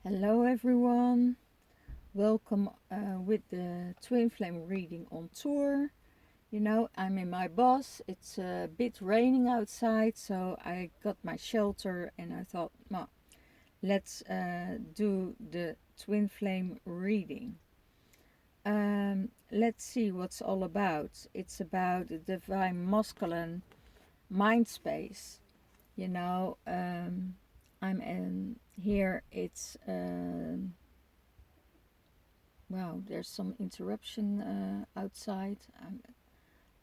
Hello everyone, welcome with the Twinflame Reading on tour. I'm in my bus, it's a bit raining outside, so I got my shelter and I thought, well, let's do the Twinflame Reading. Let's see what's all about. It's about the divine masculine mind space. You know, I'm in here, it's wow, there's some interruption outside.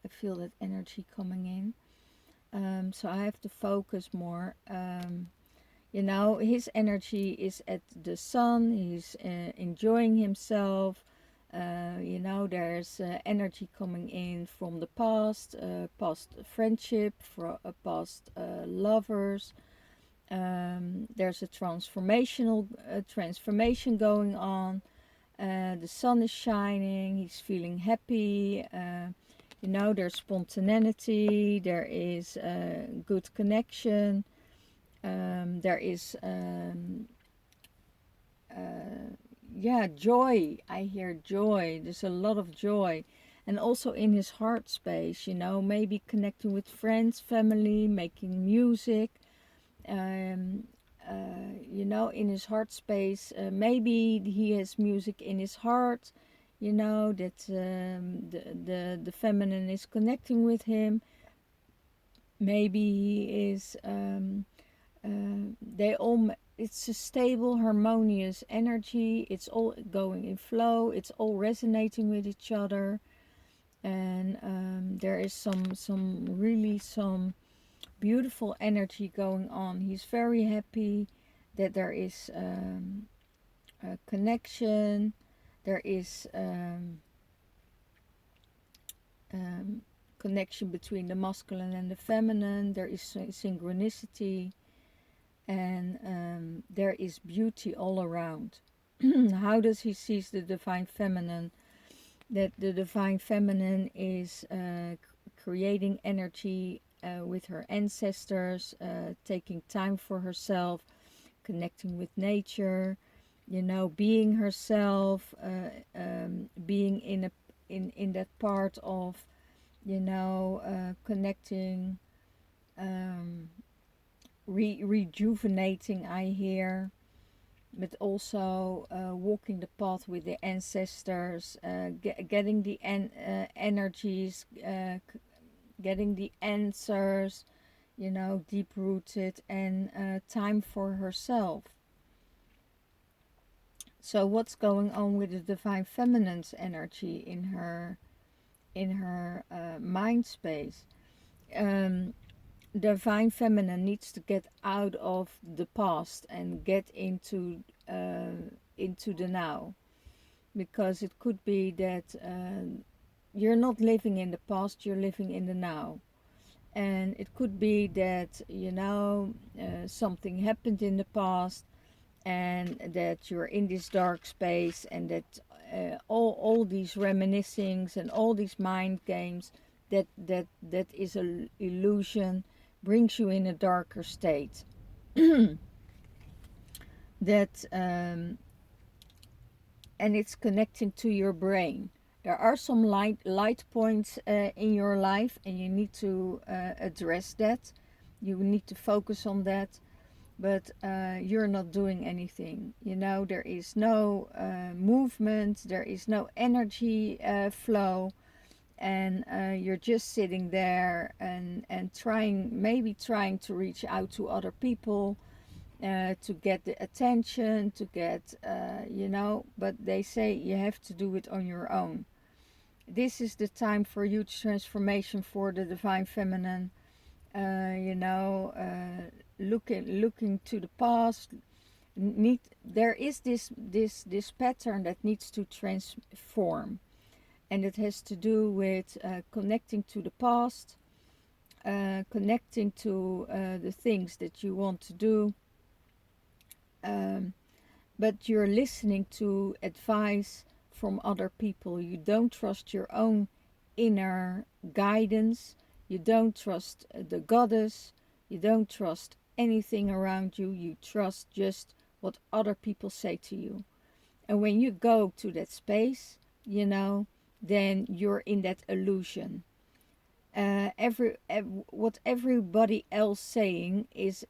I feel that energy coming in. So I have to focus more. His energy is at the sun. He's enjoying himself. There's energy coming in from the past, past friendship, past lovers. There's a transformation going on. The sun is shining, he's feeling happy. There's spontaneity, there is good connection, there is, joy. I hear joy. There's a lot of joy. And also in his heart space, maybe connecting with friends, family, making music. Um, in his heart space, maybe he has music in his heart, that the feminine is connecting with him. Maybe he is, it's a stable, harmonious energy. It's all going in flow. It's all resonating with each other. And there is some beautiful energy going on. He's very happy that there is a connection, there is connection between the masculine and the feminine, there is synchronicity, and there is beauty all around. How does he see the divine feminine? That the divine feminine is creating energy with her ancestors, taking time for herself, connecting with nature, being herself, being in that part of, connecting, rejuvenating. I hear, but also walking the path with the ancestors, getting the energies, getting the answers, deep rooted, and time for herself. So what's going on with the divine feminine's energy in her mind space? Divine feminine needs to get out of the past and get into the now, because it could be that you're not living in the past, you're living in the now. And it could be that something happened in the past, and that you're in this dark space, and that all these reminiscings and all these mind games, that is an illusion, brings you in a darker state. that And it's connecting to your brain. There are some light points in your life, and you need to address that. You need to focus on that, but you're not doing anything. There is no movement, there is no energy flow, and you're just sitting there and trying to reach out to other people, to get the attention, to get, but they say you have to do it on your own. This is the time for huge transformation for the divine feminine. Looking to the past. There is this pattern that needs to transform, and it has to do with connecting to the past, connecting to the things that you want to do. But you're listening to advice from other people. You don't trust your own inner guidance. You don't trust the goddess. You don't trust anything around you. You trust just what other people say to you. And when you go to that space, then you're in that illusion. What everybody else saying is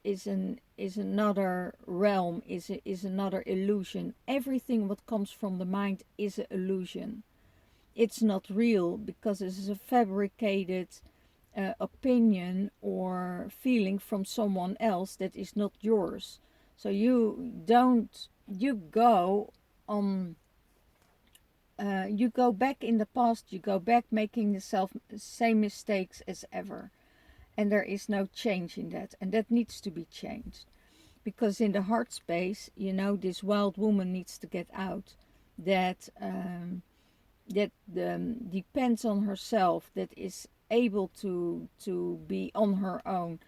another realm, is another illusion. Everything what comes from the mind is an illusion. It's not real because it's a fabricated opinion or feeling from someone else that is not yours. So you go on you go back in the past, you go back making the same mistakes as ever. And there is no change in that. And that needs to be changed. Because in the heart space, this wild woman needs to get out. That depends on herself, that is able to be on her own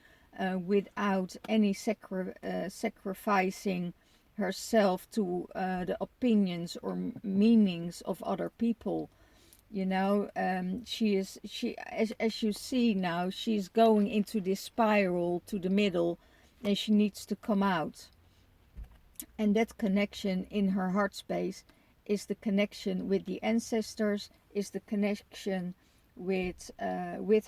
without any sacrificing herself to the opinions or meanings of other people. She as you see now, she's going into this spiral to the middle, and she needs to come out. And that connection in her heart space is the connection with the ancestors, is the connection with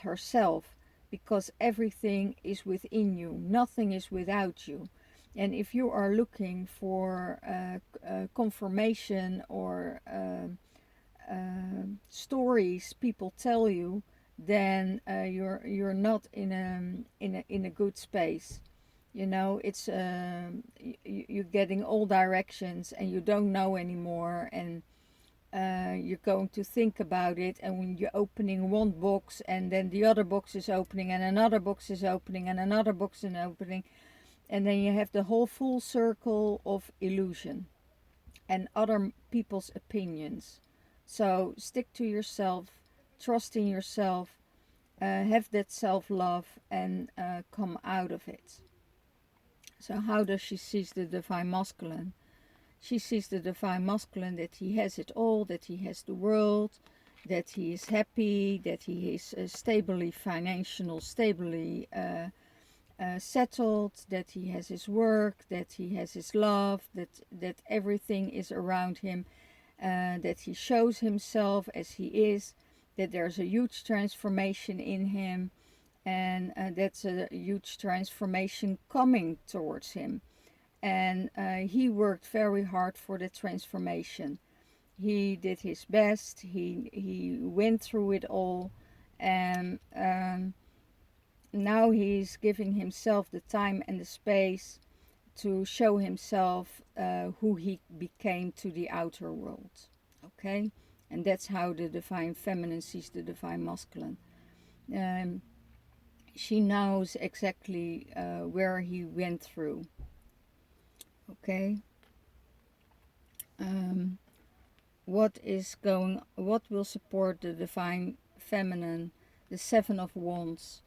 herself, because everything is within you, nothing is without you. And if you are looking for confirmation or stories people tell you, then you're not in a good space. It's you're getting all directions and you don't know anymore, and you're going to think about it, and when you're opening one box and then the other box is opening and another box is opening and another box is opening, and then you have the whole full circle of illusion and other people's opinions. So stick to yourself, trust in yourself, have that self-love, and come out of it. So how does she see the divine masculine? She sees the divine masculine that he has it all, that he has the world, that he is happy, that he is stably settled, that he has his work, that he has his love, that everything is around him, that he shows himself as he is, that there's a huge transformation in him, and that's a huge transformation coming towards him. And he worked very hard for the transformation. He did his best, he went through it all, and now he's giving himself the time and the space to show himself who he became to the outer world. Okay? And that's how the divine feminine sees the divine masculine. She knows exactly where he went through. Okay? What will support the divine feminine, the Seven of Wands,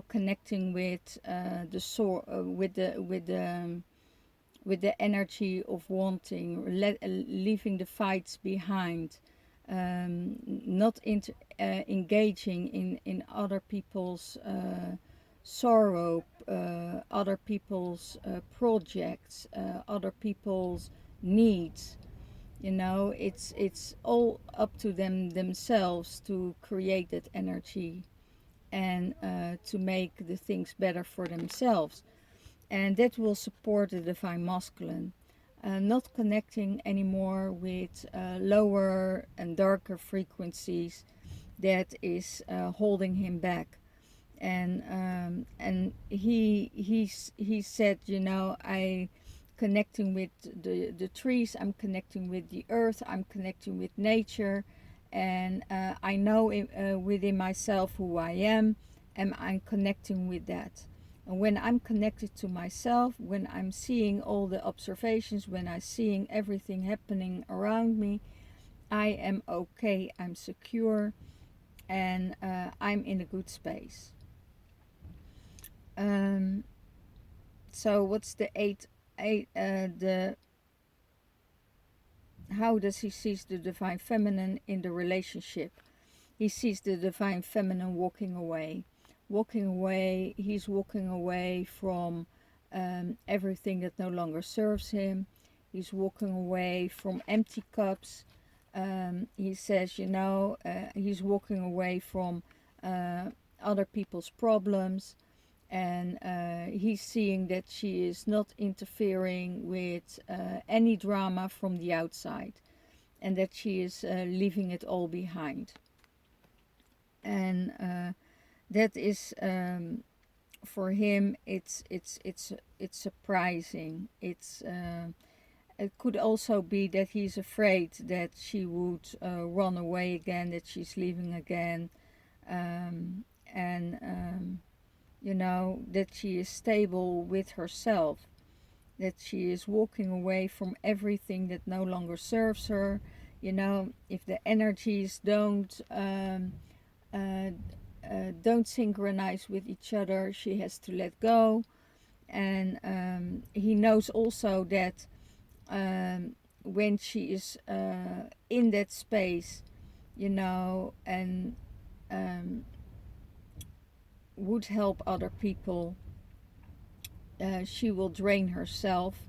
connecting with the soul, with the energy of wanting, leaving the fights behind, not engaging in other people's sorrow, other people's projects, other people's needs. It's all up to themselves to create that energy and to make the things better for themselves. And that will support the divine masculine. Not connecting anymore with lower and darker frequencies that is holding him back. And he said, I connecting with the trees, I'm connecting with the earth, I'm connecting with nature, and I know within myself who I am, and I'm connecting with that. And when I'm connected to myself, when I'm seeing all the observations, when I'm seeing everything happening around me, I am okay, I'm secure, and I'm in a good space. So what's the how does he see the divine feminine in the relationship? He sees the divine feminine walking away. He's walking away from everything that no longer serves him. He's walking away from empty cups. He says, he's walking away from other people's problems, and he's seeing that she is not interfering with any drama from the outside, and that she is leaving it all behind. And that is, for him, it's surprising. It could also be that he's afraid that she would run away again, that she's leaving again, and that she is stable with herself, that she is walking away from everything that no longer serves her. If the energies don't synchronize with each other, she has to let go. And he knows also that when she is in that space, and would help other people, she will drain herself,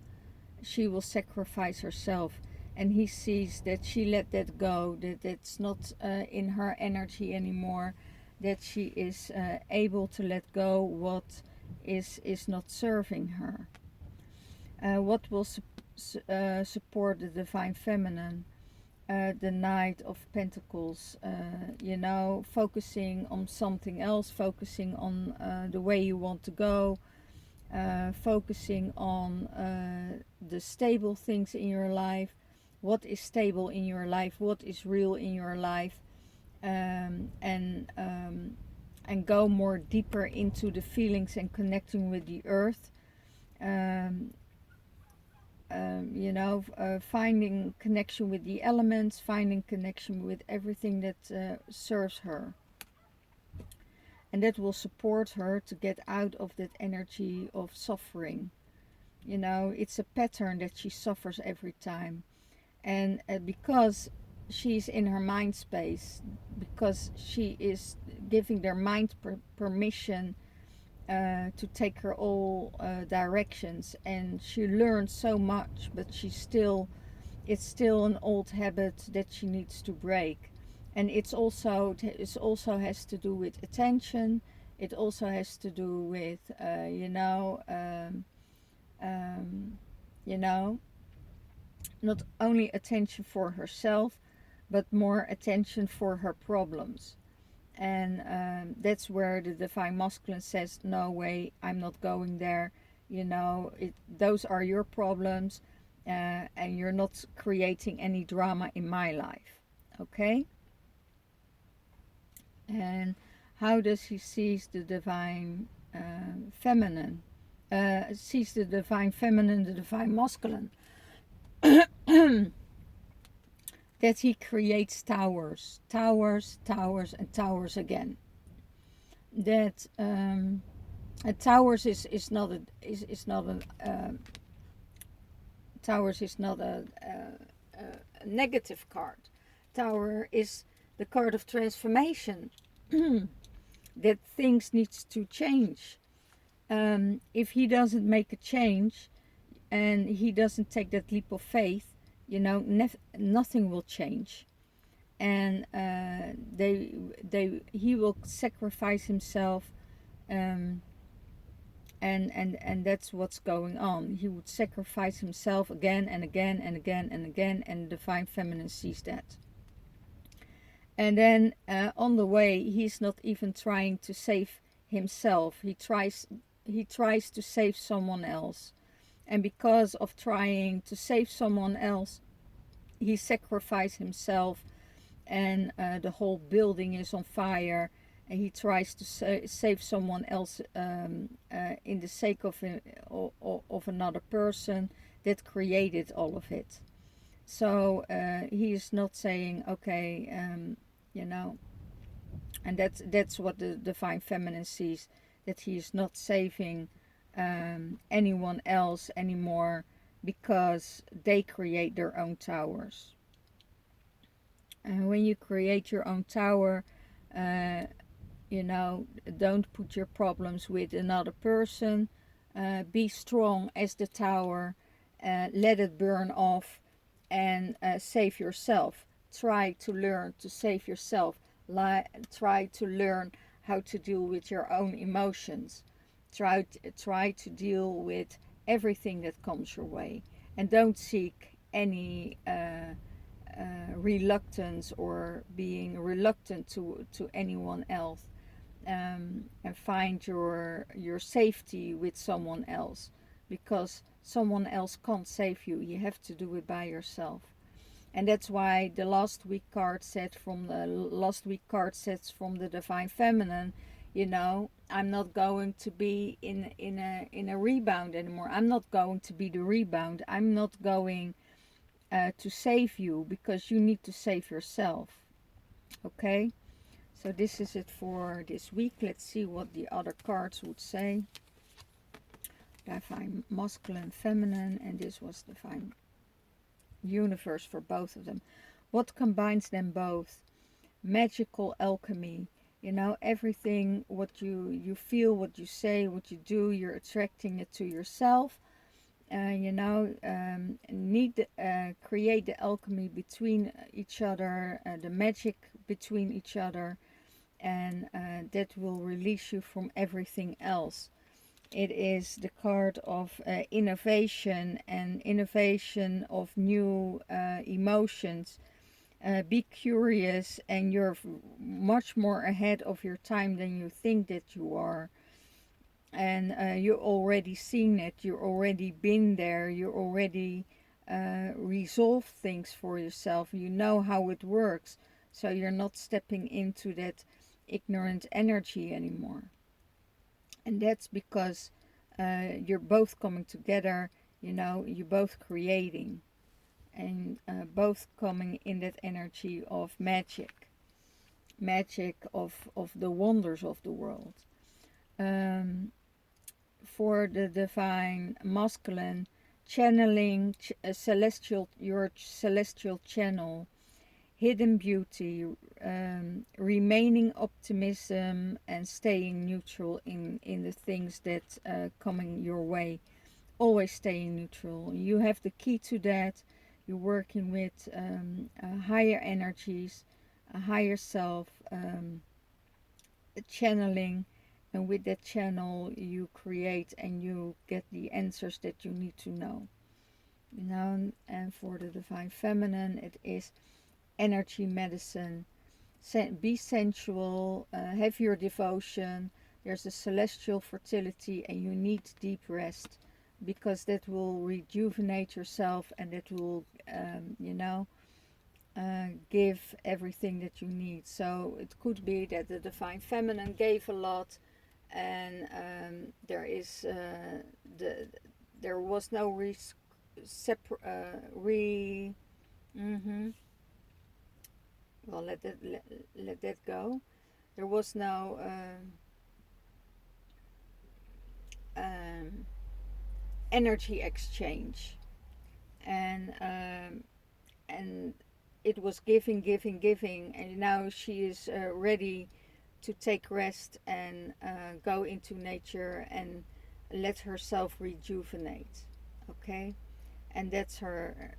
she will sacrifice herself. And he sees that she let that go, that it's not in her energy anymore, that she is able to let go what is not serving her. What will support the Divine Feminine? The Knight of Pentacles, focusing on something else, focusing on the way you want to go, focusing on the stable things in your life. What is stable in your life? What is real in your life? And go more deeper into the feelings and connecting with the earth. Finding connection with the elements, finding connection with everything that serves her. And that will support her to get out of that energy of suffering. It's a pattern that she suffers every time. And because she's in her mind space, because she is giving their mind permission to take her all directions, and she learns so much, but it's still an old habit that she needs to break. And it also has to do with attention. It also has to do with not only attention for herself, but more attention for her problems. And that's where the Divine Masculine says, no way, I'm not going there. Those are your problems, and you're not creating any drama in my life. Okay? And how does he sees the Divine Feminine? Sees the Divine Feminine, the Divine Masculine. That he creates towers, and towers again. That towers is not a negative card. Tower is the card of transformation. That things needs to change. If he doesn't make a change, and he doesn't take that leap of faith, nothing will change. And he will sacrifice himself, and that's what's going on. He would sacrifice himself again and again and again and again, and the Divine Feminine sees that. And then on the way, he's not even trying to save himself. He tries to save someone else. And because of trying to save someone else, he sacrificed himself, and the whole building is on fire. And he tries to save someone else in the sake of another person that created all of it. So he is not saying, okay, and that's what the Divine Feminine sees, that he is not saving anyone else anymore, because they create their own towers. And when you create your own tower, don't put your problems with another person. Be strong as the tower, let it burn off, and save yourself. Try to learn to save yourself. Try to learn how to deal with your own emotions. Try to deal with everything that comes your way, and don't seek any reluctance or being reluctant to anyone else, and find your safety with someone else, because someone else can't save you. You have to do it by yourself. And that's why the last week card sets from the Divine Feminine, I'm not going to be in a rebound anymore. I'm not going to be the rebound. I'm not going to save you, because you need to save yourself. Okay, so this is it for this week. Let's see what the other cards would say. Divine Masculine, Feminine, and this was Divine Universe for both of them. What combines them both? Magical alchemy. Everything, what you feel, what you say, what you do, you're attracting it to yourself. Need create the alchemy between each other, the magic between each other, and that will release you from everything else. It is the card of innovation, and innovation of new emotions. Be curious, and you're much more ahead of your time than you think that you are. And you already seen it, you already been there, you already resolved things for yourself. You know how it works, so you're not stepping into that ignorant energy anymore. And that's because you're both coming together, you're both creating, and both coming in that energy of magic of the wonders of the world. For the Divine Masculine, channeling your celestial channel, hidden beauty, remaining optimism, and staying neutral in the things that coming your way. Always staying neutral. You have the key to that. You're working with higher energies, a higher self, channeling, and with that channel you create and you get the answers that you need to know. And for the Divine Feminine, it is energy medicine. Be sensual, have your devotion. There's a celestial fertility, and you need deep rest, because that will rejuvenate yourself, and that will, give everything that you need. So it could be that the Divine Feminine gave a lot, and there was no well, let that go. There was no energy exchange, and it was giving, and now she is ready to take rest and go into nature and let herself rejuvenate. Okay, and that's her,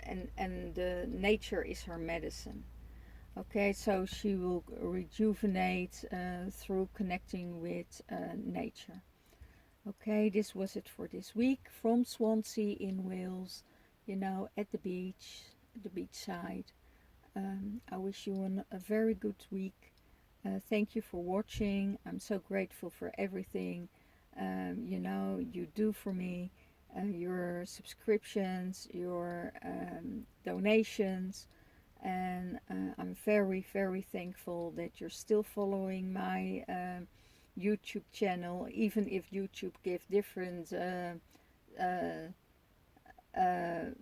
and the nature is her medicine. Okay, so she will rejuvenate through connecting with nature. Okay, this was it for this week from Swansea in Wales, at the beachside. I wish you a very good week. Thank you for watching. I'm so grateful for everything you do for me, your subscriptions, your donations, and I'm very, very thankful that you're still following my YouTube channel, even if YouTube gives different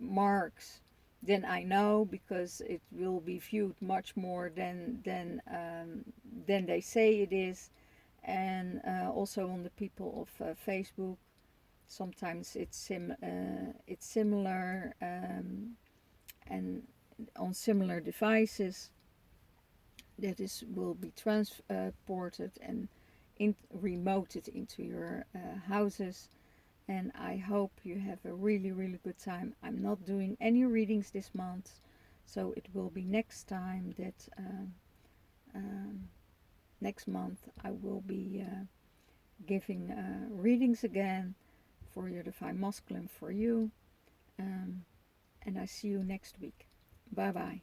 marks. Then I know, because it will be viewed much more than they say it is, and also on the people of Facebook. Sometimes it's similar, and on similar devices that will be transported and remoted into your houses. and I hope you have a really, really good time. I'm not doing any readings this month, so it will be next time that next month I will be giving readings again for your Divine Masculine for you. And I see you next week. Bye bye.